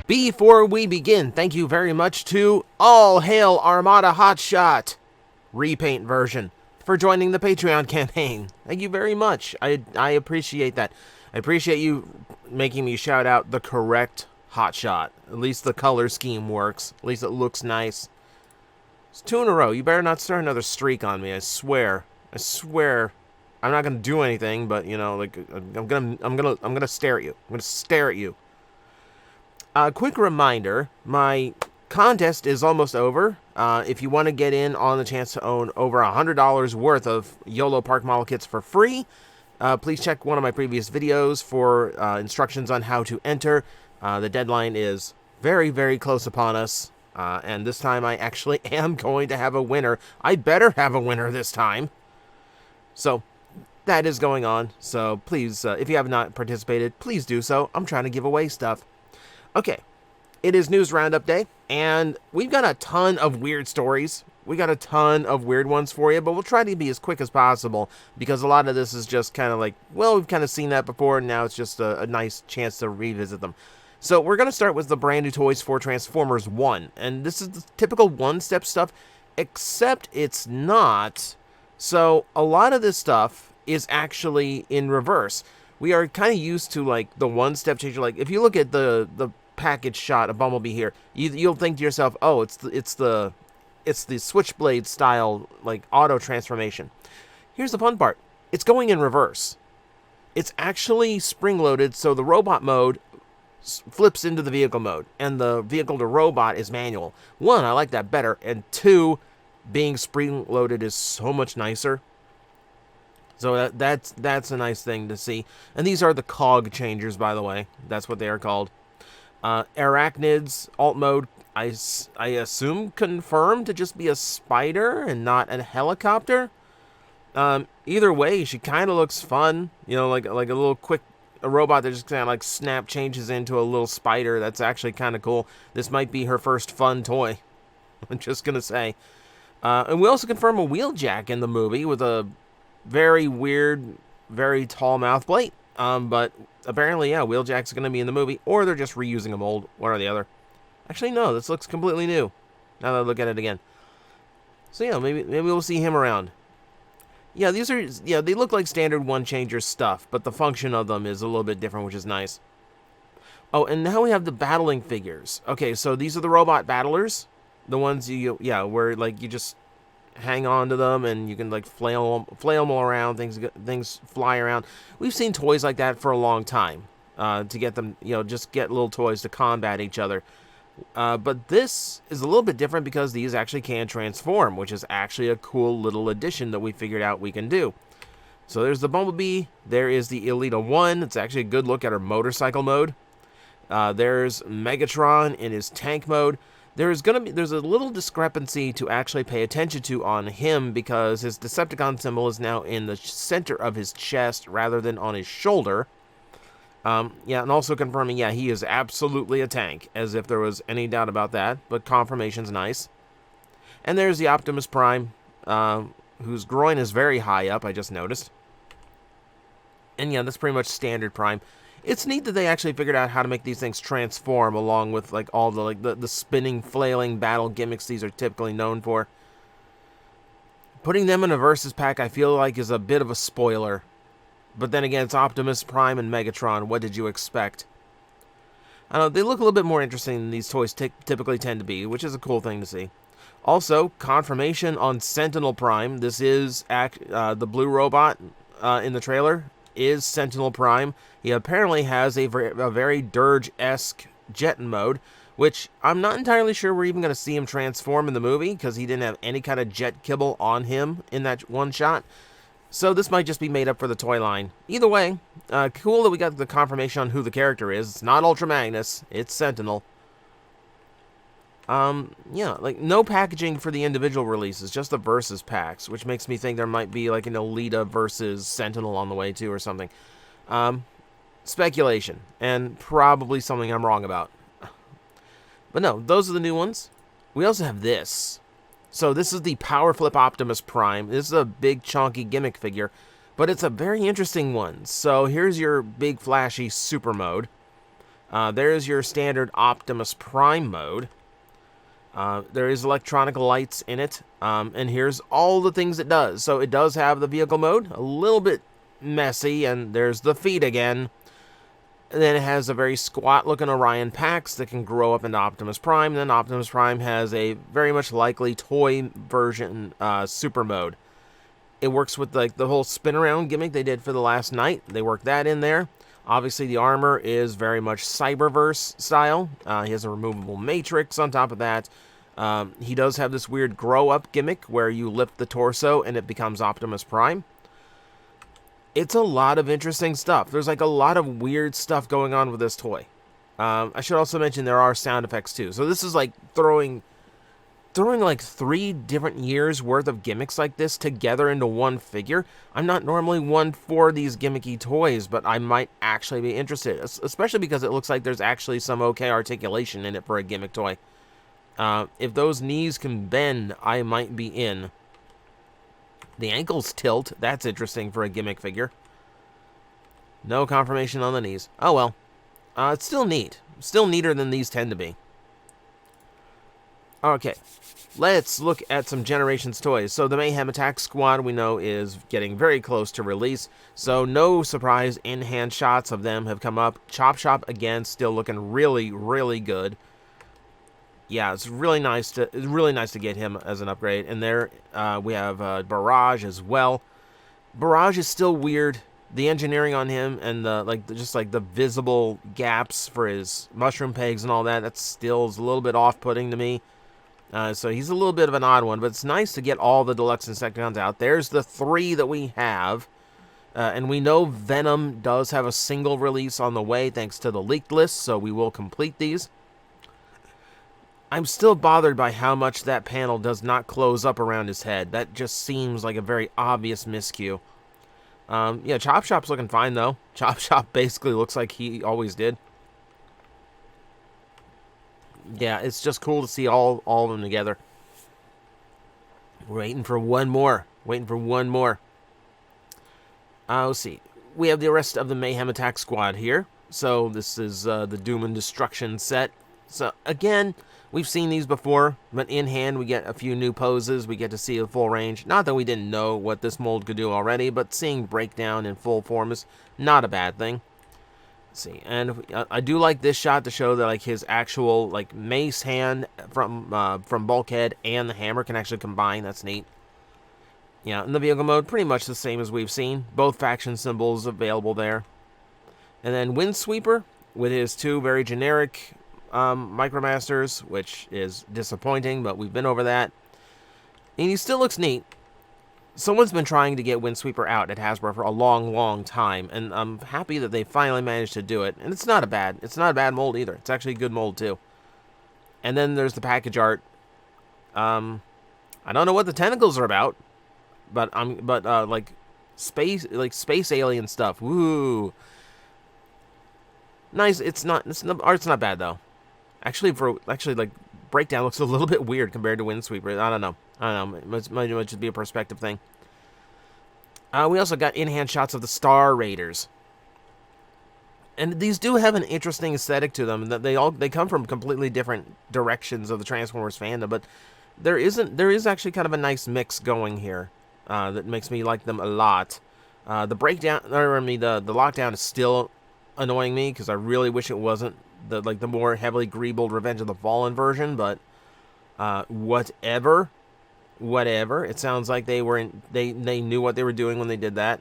Before we begin, thank you very much to All Hail Armada Hot Shot repaint version for joining the Patreon campaign. Thank you very much. I appreciate that. I appreciate you making me shout out the correct Hot Shot. At least the color scheme works. At least it looks nice. It's 2 in a row. You better not start another streak on me. I swear. I swear. I'm not gonna do anything, but you know, like I'm gonna stare at you. I'm gonna stare at you. Quick reminder, my contest is almost over. If you want to get in on the chance to own over $100 worth of YOLO Park model kits for free, please check one of my previous videos for instructions on how to enter. The deadline is very, very close upon us, and this time I actually am going to have a winner. I better have a winner this time. So that is going on, so please, if you have not participated, please do so. I'm trying to give away stuff. Okay, it is News Roundup Day, and we've got a ton of weird stories. We got a ton of weird ones for you, but we'll try to be as quick as possible, because a lot of this is just kind of like, well, we've kind of seen that before, and now it's just a nice chance to revisit them. So we're going to start with the brand new toys for Transformers 1, and this is the typical one-step stuff, except it's not. So a lot of this stuff is actually in reverse. We are kind of used to, like, the one-step change. Like, if you look at the package shot of Bumblebee here, you'll think to yourself, oh, it's the Switchblade style, like, auto transformation. Here's the fun part. It's going in reverse. It's actually spring-loaded, so the robot mode flips into the vehicle mode, and the vehicle to robot is manual. 1, I like that better, and 2, being spring-loaded is so much nicer. So that's a nice thing to see. And these are the cog changers, by the way. That's what they are called. Arachnids, alt mode, I assume confirmed to just be a spider and not a helicopter. Either way, she kind of looks fun. You know, like a little quick robot that just kind of like snap changes into a little spider. That's actually kind of cool. This might be her first fun toy. I'm just going to say. And we also confirm a Wheeljack in the movie with a very weird, very tall mouth plate. But apparently, yeah, Wheeljack's going to be in the movie, or they're just reusing a mold, one or the other. Actually, no, this looks completely new, now that I look at it again. So yeah, maybe we'll see him around. Yeah, they look like standard one-changer stuff, but the function of them is a little bit different, which is nice. Oh, and now we have the battling figures. Okay, so these are the robot battlers. The ones where, like, you just hang on to them and you can, like, flail them all around, things fly around. We've seen toys like that for a long time, to get them, just get little toys to combat each other. But this is a little bit different because these actually can transform, which is actually a cool little addition that we figured out we can do. So there's the Bumblebee, there is the Elita 1, it's actually a good look at her motorcycle mode. There's Megatron in his tank mode. There's a little discrepancy to actually pay attention to on him because his Decepticon symbol is now in the center of his chest rather than on his shoulder. Yeah, and also confirming, yeah, he is absolutely a tank, as if there was any doubt about that, but confirmation's nice. And there's the Optimus Prime, whose groin is very high up, I just noticed. And yeah, that's pretty much standard Prime. It's neat that they actually figured out how to make these things transform along with, like, all the spinning, flailing battle gimmicks these are typically known for. Putting them in a versus pack, I feel like, is a bit of a spoiler. But then again, it's Optimus Prime and Megatron. What did you expect? I don't know, they look a little bit more interesting than these toys typically tend to be, which is a cool thing to see. Also, confirmation on Sentinel Prime. This is the blue robot in the trailer is Sentinel Prime. He apparently has a very Dirge-esque jet mode, which I'm not entirely sure we're even going to see him transform in the movie, because he didn't have any kind of jet kibble on him in that one shot. So this might just be made up for the toy line. Either way, cool that we got the confirmation on who the character is. It's not Ultra Magnus, it's Sentinel. Yeah, like, no packaging for the individual releases, just the versus packs, which makes me think there might be, like, an Elita versus Sentinel on the way, too, or something. Speculation, and probably something I'm wrong about. But no, those are the new ones. We also have this. So this is the Power Flip Optimus Prime. This is a big, chunky gimmick figure, but it's a very interesting one. So here's your big, flashy super mode. There's your standard Optimus Prime mode. There is electronic lights in it, and here's all the things it does. So it does have the vehicle mode, a little bit messy, and there's the feet again. And then it has a very squat-looking Orion Pax that can grow up into Optimus Prime. And then Optimus Prime has a very much likely toy version super mode. It works with like the whole spin-around gimmick they did for the last night. They worked that in there. Obviously, the armor is very much Cyberverse style. He has a removable matrix on top of that. He does have this weird grow-up gimmick where you lift the torso and it becomes Optimus Prime. It's a lot of interesting stuff. There's like a lot of weird stuff going on with this toy. I should also mention there are sound effects too. So this is like throwing like 3 different years worth of gimmicks like this together into one figure. I'm not normally one for these gimmicky toys, but I might actually be interested, especially because it looks like there's actually some okay articulation in it for a gimmick toy. If those knees can bend, I might be in. The ankles tilt. That's interesting for a gimmick figure. No confirmation on the knees. Oh well. It's still neat. Still neater than these tend to be. Okay. Let's look at some Generations toys. So the Mayhem Attack Squad we know is getting very close to release. So no surprise, in-hand shots of them have come up. Chop Shop again, still looking really, really good. Yeah, it's really nice to get him as an upgrade. And there we have Barrage as well. Barrage is still weird. The engineering on him and the visible gaps for his mushroom pegs and all that, that still is a little bit off-putting to me. So he's a little bit of an odd one, but it's nice to get all the Deluxe Insecticons out. There's the 3 that we have. And we know Venom does have a single release on the way thanks to the leaked list, so we will complete these. I'm still bothered by how much that panel does not close up around his head. That just seems like a very obvious miscue. Yeah, Chop Shop's looking fine, though. Chop Shop basically looks like he always did. Yeah, it's just cool to see all of them together. We're waiting for one more. Let's see. We have the rest of the Mayhem Attack Squad here. So this is the Doom and Destruction set. So, again, we've seen these before, but in hand we get a few new poses. We get to see the full range. Not that we didn't know what this mold could do already, but seeing Breakdown in full form is not a bad thing. Let's see, and I do like this shot to show that like his actual like mace hand from Bulkhead and the hammer can actually combine. That's neat. Yeah, in the vehicle mode, pretty much the same as we've seen. Both faction symbols available there. And then Windsweeper with his 2 very generic Micromasters, which is disappointing, but we've been over that. And he still looks neat. Someone's been trying to get Windsweeper out at Hasbro for a long, long time, and I'm happy that they finally managed to do it. And it's not a bad mold either. It's actually a good mold too. And then there's the package art. I don't know what the tentacles are about, but like space alien stuff. Woo. Nice. Art's not bad though. Actually, like Breakdown looks a little bit weird compared to Windsweeper. I don't know. It might just be a perspective thing. We also got in-hand shots of the Star Raiders, and these do have an interesting aesthetic to them. That they come from completely different directions of the Transformers fandom, but there is actually kind of a nice mix going here that makes me like them a lot. The lockdown is still annoying me because I really wish it wasn't the more heavily greebled Revenge of the Fallen version, but whatever. It sounds like they knew what they were doing when they did that.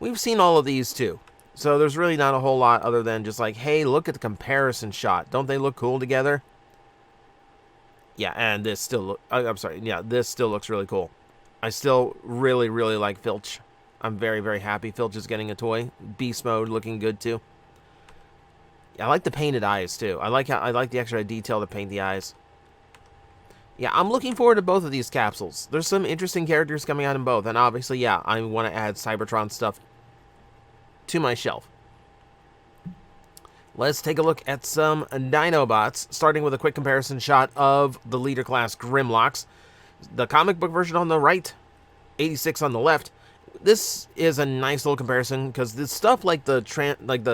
We've seen all of these too, so there's really not a whole lot other than just like, hey, look at the comparison shot. Don't they look cool together? Yeah, and this still this still looks really cool. I still really, really like Filch. I'm very, very happy Filch is getting a toy. Beast mode looking good too. I like the painted eyes too. I like the extra detail to paint the eyes. Yeah, I'm looking forward to both of these capsules. There's some interesting characters coming out in both, and obviously, yeah, I want to add Cybertron stuff to my shelf. Let's take a look at some Dinobots, starting with a quick comparison shot of the leader class Grimlocks. The comic book version on the right, 86 on the left. This is a nice little comparison because this stuff like the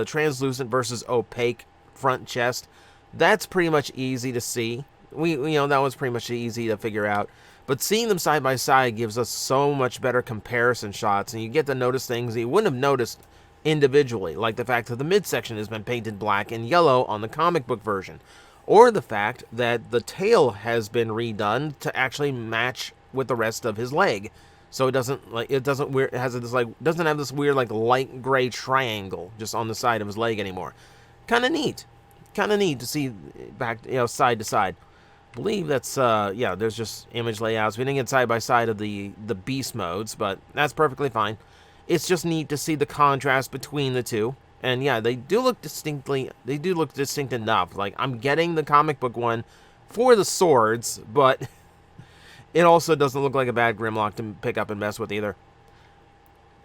translucent versus opaque front chest. That's pretty much easy to see. That was pretty much easy to figure out. But seeing them side by side gives us so much better comparison shots, and you get to notice things that you wouldn't have noticed individually, like the fact that the midsection has been painted black and yellow on the comic book version, or the fact that the tail has been redone to actually match with the rest of his leg, so it doesn't have this weird like light gray triangle just on the side of his leg anymore. Kind of neat to see back, side to side. I believe that's there's just image layouts. We didn't get side by side of the beast modes, but that's perfectly fine. It's just neat to see the contrast between the two. And yeah, they do look distinct enough. Like, I'm getting the comic book one for the swords, but it also doesn't look like a bad Grimlock to pick up and mess with either.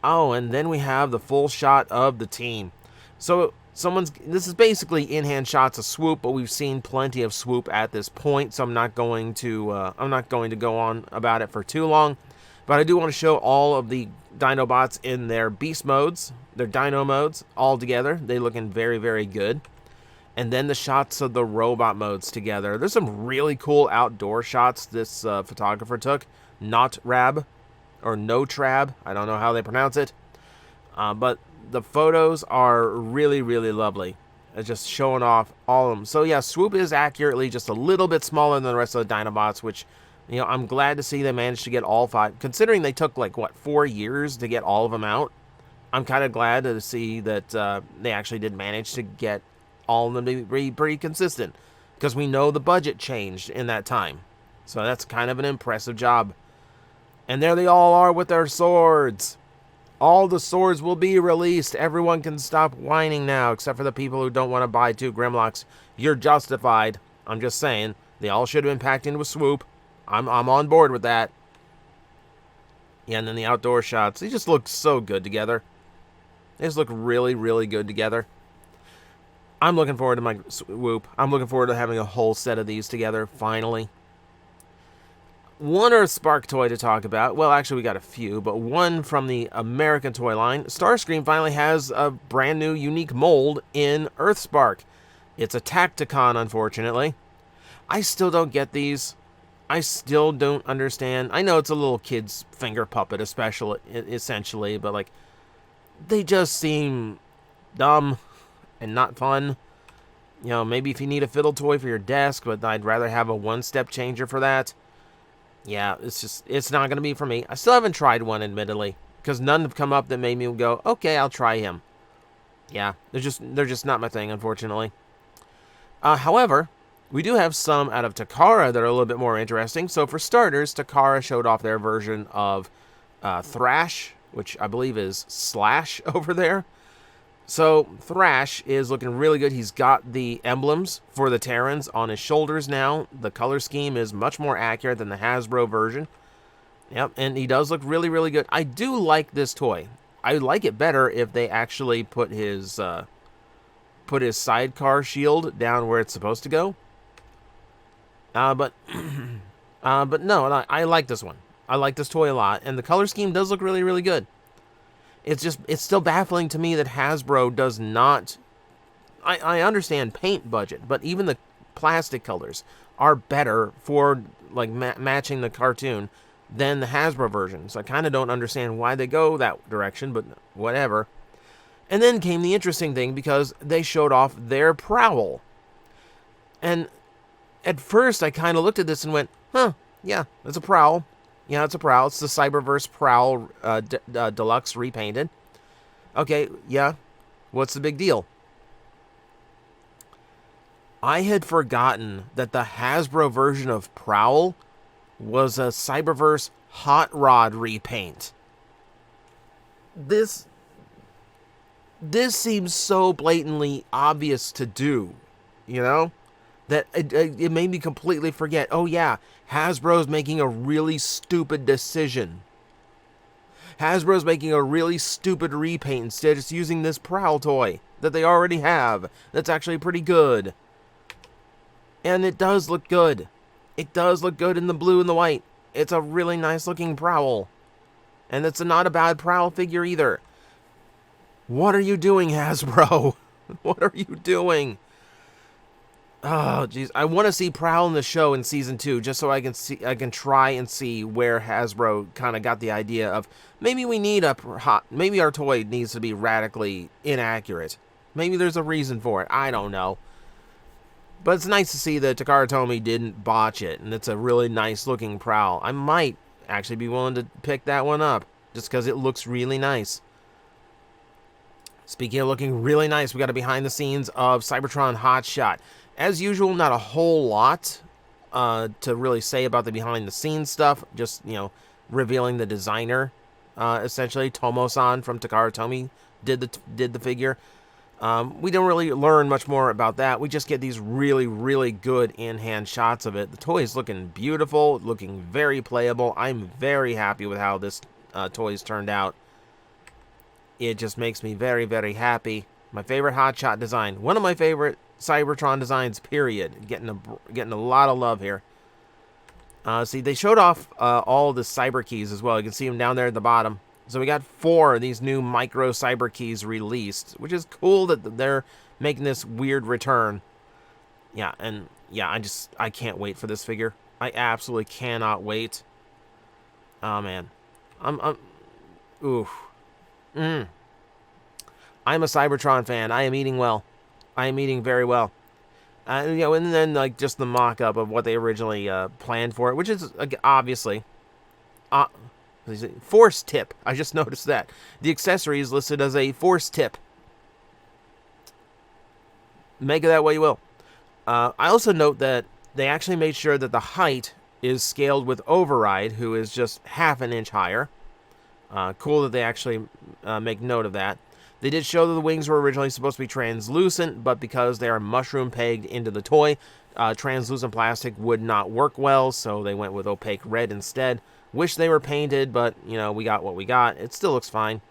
Oh, and then we have the full shot of the team. So this is basically in-hand shots of Swoop, but we've seen plenty of Swoop at this point, so I'm not going to go on about it for too long. But I do want to show all of the Dinobots in their beast modes, their dino modes, all together. They're looking very, very good. And then the shots of the robot modes together. There's some really cool outdoor shots this photographer took. Notrab, or Notrab, I don't know how they pronounce it. But the photos are really, really lovely. It's just showing off all of them. So yeah, Swoop is accurately just a little bit smaller than the rest of the Dinobots, which, I'm glad to see they managed to get all 5. Considering they took, 4 years to get all of them out, I'm kind of glad to see that they actually did manage to get all of them to be pretty consistent. Because we know the budget changed in that time. So that's kind of an impressive job. And there they all are with their swords. All the swords will be released. Everyone can stop whining now, except for the people who don't want to buy 2 Grimlocks. You're justified. I'm just saying, they all should have been packed into a Swoop. I'm on board with that. Yeah, and then the outdoor shots, they just look so good together. They just look really, really good together. I'm looking forward to my Swoop. I'm looking forward to having a whole set of these together, finally. One Earthspark toy to talk about. Well, actually, we got a few, but one from the American toy line. Starscream finally has a brand new unique mold in Earthspark. It's a Tacticon, unfortunately. I still don't get these. I still don't understand. I know it's a little kid's finger puppet, essentially, but, they just seem dumb and not fun. Maybe if you need a fiddle toy for your desk, but I'd rather have a one-step changer for that. Yeah, it's not going to be for me. I still haven't tried one, admittedly, because none have come up that made me go, okay, I'll try him. Yeah, they're just not my thing, unfortunately. However, we do have some out of Takara that are a little bit more interesting. So for starters, Takara showed off their version of Thrash, which I believe is Slash over there. So Thrash is looking really good. He's got the emblems for the Terrans on his shoulders now. The color scheme is much more accurate than the Hasbro version. Yep, and he does look really, really good. I do like this toy. I like it better if they actually put his sidecar shield down where it's supposed to go. But no, I like this one. I like this toy a lot, and the color scheme does look really, really good. It's still baffling to me that Hasbro does not... I understand paint budget, but even the plastic colors are better for, matching the cartoon than the Hasbro version. So I kind of don't understand why they go that direction, but whatever. And then came the interesting thing, because they showed off their Prowl. And at first, I kind of looked at this and went, huh, yeah, it's a Prowl. Yeah, it's a Prowl. It's the Cyberverse Prowl Deluxe repainted. Okay, yeah, what's the big deal? I had forgotten that the Hasbro version of Prowl was a Cyberverse Hot Rod repaint. This seems so blatantly obvious to do, that it made me completely forget, oh yeah, Hasbro's making a really stupid decision. Hasbro's making a really stupid repaint instead of just using this Prowl toy that they already have. That's actually pretty good. And it does look good. It does look good in the blue and the white. It's a really nice looking Prowl. And it's not a bad Prowl figure either. What are you doing, Hasbro? What are you doing? Oh, jeez. I want to see Prowl in the show in season 2, just so I can try and see where Hasbro kind of got the idea of maybe maybe our toy needs to be radically inaccurate. Maybe there's a reason for it. I don't know. But it's nice to see that Takara Tomy didn't botch it, and it's a really nice looking Prowl. I might actually be willing to pick that one up, just because it looks really nice. Speaking of looking really nice, we got a behind the scenes of Cybertron Hot Shot. As usual, not a whole lot to really say about the behind the scenes stuff. Just, you know, revealing the designer, essentially. Tomo-san from Takara Tomy did the figure. We don't really learn much more about that. We just get these really, really good in-hand shots of it. The toy is looking beautiful, looking very playable. I'm very happy with how this toy's turned out. It just makes me very, very happy. My favorite Hot Shot design. One of my favorite Cybertron designs, period. Getting a lot of love here. See, they showed off all the cyber keys as well. You can see them down there at the bottom. So we got 4 of these new micro cyber keys released, which is cool that they're making this weird return. Yeah, and yeah, I can't wait for this figure. I absolutely cannot wait. Oh man, oof. I'm a Cybertron fan. I am eating well. I am eating very well. You know, and then like just the mock-up of what they originally planned for it, which is obviously force tip. I just noticed that the accessory is listed as a force tip. Make it that way you will. I also note that they actually made sure that the height is scaled with Override, who is just half an inch higher. Cool that they actually make note of that. They did show that the wings were originally supposed to be translucent, but because they are mushroom pegged into the toy, translucent plastic would not work well, so they went with opaque red instead. Wish they were painted, but, you know, we got what we got. It still looks fine.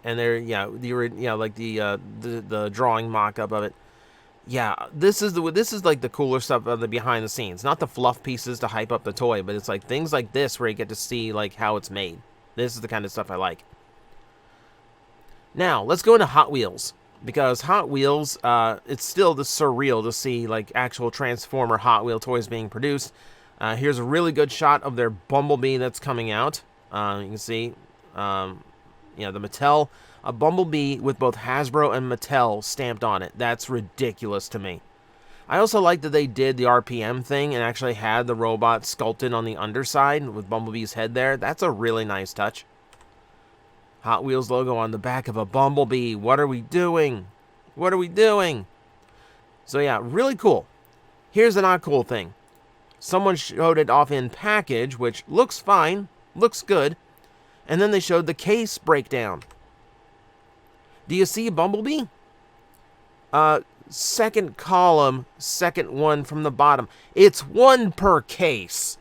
And there, yeah, like the drawing mock-up of it. Yeah, this is like the cooler stuff of the behind the scenes, not the fluff pieces to hype up the toy, but it's like things like this where you get to see like how it's made. This is the kind of stuff I like. Now let's go into Hot Wheels, because Hot Wheels, it's still surreal to see like actual Transformer Hot Wheel toys being produced. Here's a really good shot of their Bumblebee that's coming out. You can see, the Mattel. A Bumblebee with both Hasbro and Mattel stamped on it. That's ridiculous to me. I also like that they did the RPM thing and actually had the robot sculpted on the underside with Bumblebee's head there. That's a really nice touch. Hot Wheels logo on the back of a Bumblebee. What are we doing? What are we doing? So yeah, really cool. Here's the not cool thing. Someone showed it off in package, which looks fine, looks good, and then they showed the case breakdown. Do you see Bumblebee? Second column, second one from the bottom. It's one per case.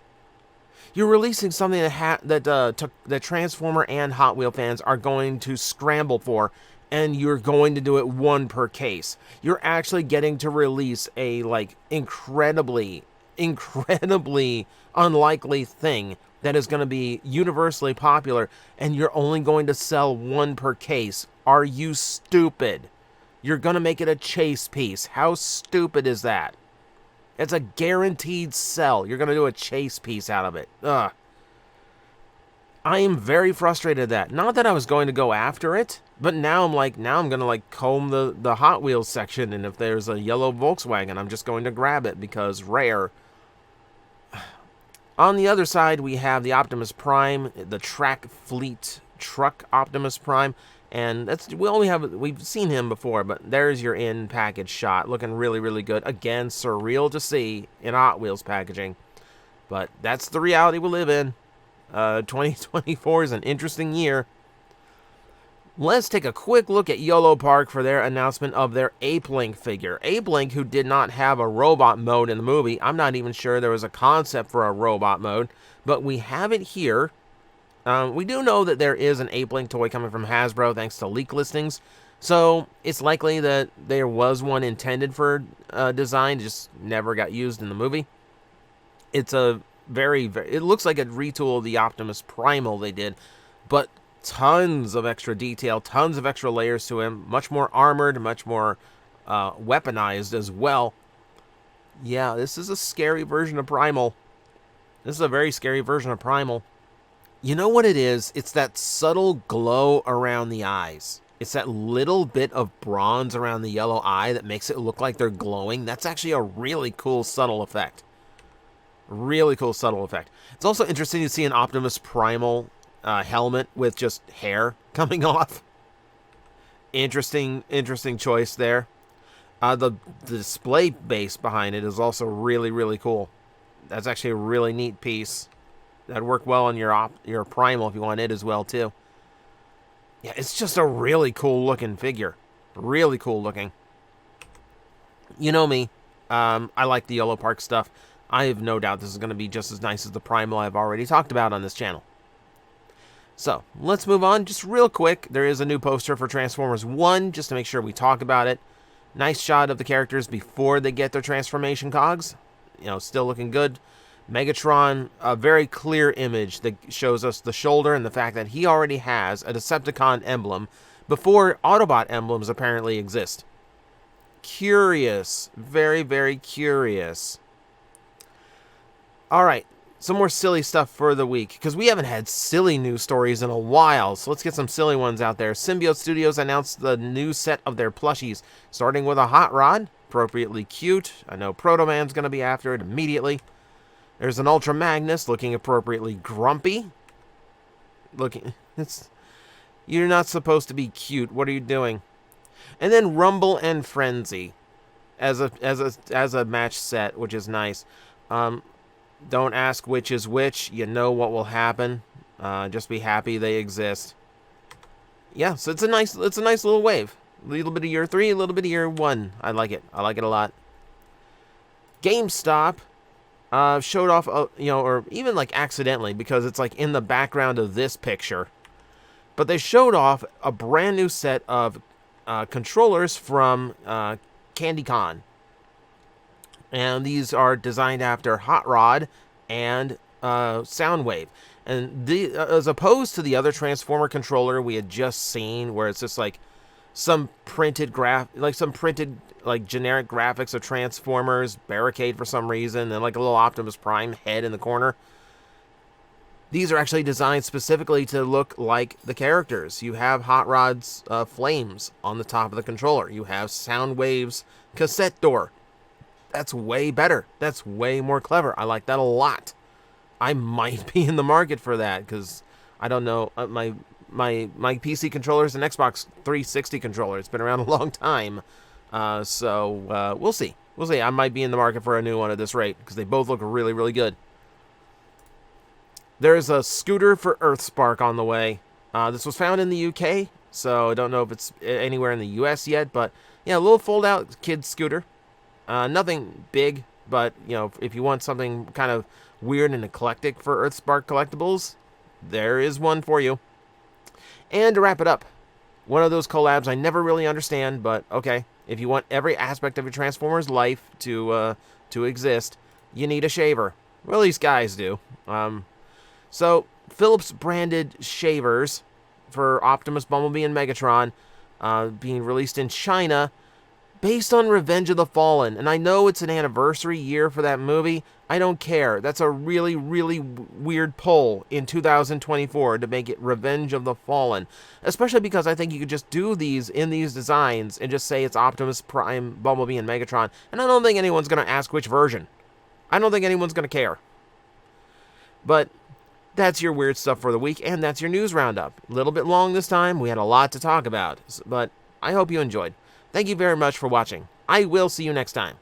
You're releasing something that Transformer and Hot Wheel fans are going to scramble for, and you're going to do it one per case. You're actually getting to release a like incredibly unlikely thing that is going to be universally popular, and you're only going to sell one per case. Are you stupid? You're going to make it a chase piece. How stupid is that? It's a guaranteed sell. You're going to do a chase piece out of it. Ugh. I am very frustrated at that. Not that I was going to go after it, but now I'm going to like comb the Hot Wheels section, and if there's a yellow Volkswagen, I'm just going to grab it because rare. On the other side, we have the Optimus Prime, the Track Fleet Truck Optimus Prime, and we've seen him before, but there's your in-package shot, looking really, really good. Again, surreal to see in Hot Wheels packaging, but that's the reality we live in. 2024 is an interesting year. Let's take a quick look at YOLO Park for their announcement of their Ape-Link figure. Ape-Link, who did not have a robot mode in the movie. I'm not even sure there was a concept for a robot mode, but we have it here. We do know that there is an Ape-Link toy coming from Hasbro thanks to leak listings, so it's likely that there was one intended for design, just never got used in the movie. It's a it looks like a retool of the Optimus Primal they did, but tons of extra detail, tons of extra layers to him, much more armored, much more weaponized as well. Yeah, this is a scary version of Primal. This is a very scary version of Primal. You know what it is? It's that subtle glow around the eyes. It's that little bit of bronze around the yellow eye that makes it look like they're glowing. That's actually a really cool, subtle effect. Really cool, subtle effect. It's also interesting to see an Optimus Primal helmet with just hair coming off. Interesting choice there. The display base behind it is also really, really cool. That's actually a really neat piece. That'd work well on your Primal if you want it as well, too. Yeah, it's just a really cool looking figure. Really cool looking. You know me. I like the Yellow Park stuff. I have no doubt this is going to be just as nice as the Primal I've already talked about on this channel. So, let's move on. Just real quick, there is a new poster for Transformers 1, just to make sure we talk about it. Nice shot of the characters before they get their transformation cogs. You know, still looking good. Megatron, a very clear image that shows us the shoulder and the fact that he already has a Decepticon emblem before Autobot emblems apparently exist. Curious. Very, very curious. Alright, some more silly stuff for the week, because we haven't had silly news stories in a while, so let's get some silly ones out there. Symbiote Studios announced the new set of their plushies, starting with a Hot Rod, appropriately cute. I know Proto Man's going to be after it immediately. There's an Ultra Magnus looking appropriately grumpy. You're not supposed to be cute. What are you doing? And then Rumble and Frenzy as a match set, which is nice. Don't ask which is which. You know what will happen. Just be happy they exist. Yeah, so it's a nice little wave. A little bit of year 3, a little bit of year 1. I like it. I like it a lot. GameStop showed off, or even like accidentally, because it's like in the background of this picture. But they showed off a brand new set of controllers from CandyCon. And these are designed after Hot Rod and Soundwave. And as opposed to the other Transformer controller we had just seen, where it's just like some printed generic graphics of Transformers, Barricade for some reason, and like a little Optimus Prime head in the corner. These are actually designed specifically to look like the characters. You have Hot Rod's flames on the top of the controller. You have Soundwave's cassette door. That's way better. That's way more clever. I like that a lot. I might be in the market for that, because I don't know, my PC controller is an Xbox 360 controller. It's been around a long time. So we'll see. We'll see. I might be in the market for a new one at this rate, because they both look really, really good. There's a scooter for Earthspark on the way. This was found in the UK, so I don't know if it's anywhere in the US yet, but yeah, a little fold-out kid scooter. Nothing big, but if you want something kind of weird and eclectic for Earthspark collectibles, there is one for you. And to wrap it up, one of those collabs I never really understand, but okay, if you want every aspect of your Transformers life to exist, you need a shaver. Well, these guys do. So Philips branded shavers for Optimus, Bumblebee, and Megatron being released in China based on Revenge of the Fallen. And I know it's an anniversary year for that movie. I don't care. That's a really, really weird pull in 2024 to make it Revenge of the Fallen. Especially because I think you could just do these in these designs and just say it's Optimus Prime, Bumblebee, and Megatron. And I don't think anyone's going to ask which version. I don't think anyone's going to care. But that's your weird stuff for the week, and that's your news roundup. A little bit long this time. We had a lot to talk about, but I hope you enjoyed. Thank you very much for watching. I will see you next time.